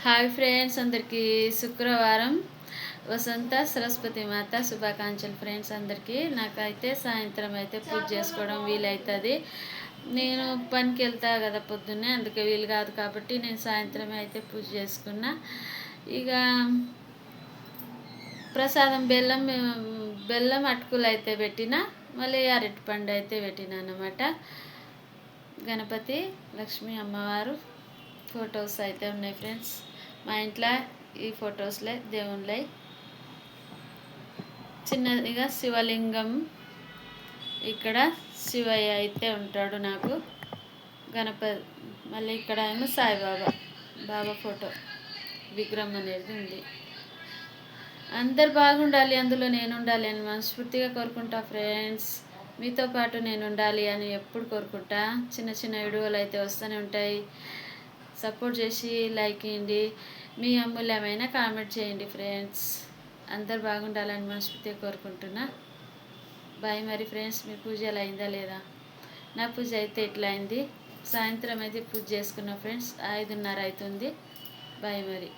Hi friends, అందరికీ శుక్రవారం వసంత సరస్వతి మాత శుభాకాంక్షలు ఫ్రెండ్స్. అందరికీ నాకైతే సాయంత్రం అయితే పూజ చేసుకోవడం వీలవుతుంది. నేను పనికి వెళ్తా కదా పొద్దున్నే, అందుకే వీలు కాదు కాబట్టి నేను సాయంత్రమే అయితే పూజ చేసుకున్నా. ఇక ప్రసాదం బెల్లం అటుకులు అయితే పెట్టిన, మళ్ళీ అరటిపండు అయితే పెట్టిన అన్నమాట. గణపతి లక్ష్మీ అమ్మవారు ఫొటోస్ అయితే ఉన్నాయి ఫ్రెండ్స్. మా ఇంట్లో ఈ ఫొటోస్లే దేవుళ్ళై. చిన్నదిగా శివలింగం, ఇక్కడ శివయ్య అయితే ఉంటాడు నాకు గణపతి. మళ్ళీ ఇక్కడ ఏమో బాబా ఫోటో విగ్రహం అనేది ఉంది. అందరు బాగుండాలి, అందులో నేను ఉండాలి అని మనస్ఫూర్తిగా కోరుకుంటా ఫ్రెండ్స్. మీతో పాటు నేను ఉండాలి అని ఎప్పుడు కోరుకుంటా. చిన్న చిన్న వీడియోలు అయితే వస్తూనే ఉంటాయి. సపోర్ట్ చేసి లైక్ ఇవ్వండి, మీ అమూల్యమైన కామెంట్ చేయండి ఫ్రెండ్స్. అందరు బాగుండాలని మనస్ఫూర్తిగా కోరుకుంటున్నా. బాయ్ మరి ఫ్రెండ్స్. మీ పూజ ఎలా అయిందా లేదా? నా పూజ అయితే ఇట్లా అయింది. సాయంత్రం అయితే పూజ చేసుకున్నా ఫ్రెండ్స్. 5:30 అవుతుంది. బాయ్ మరి.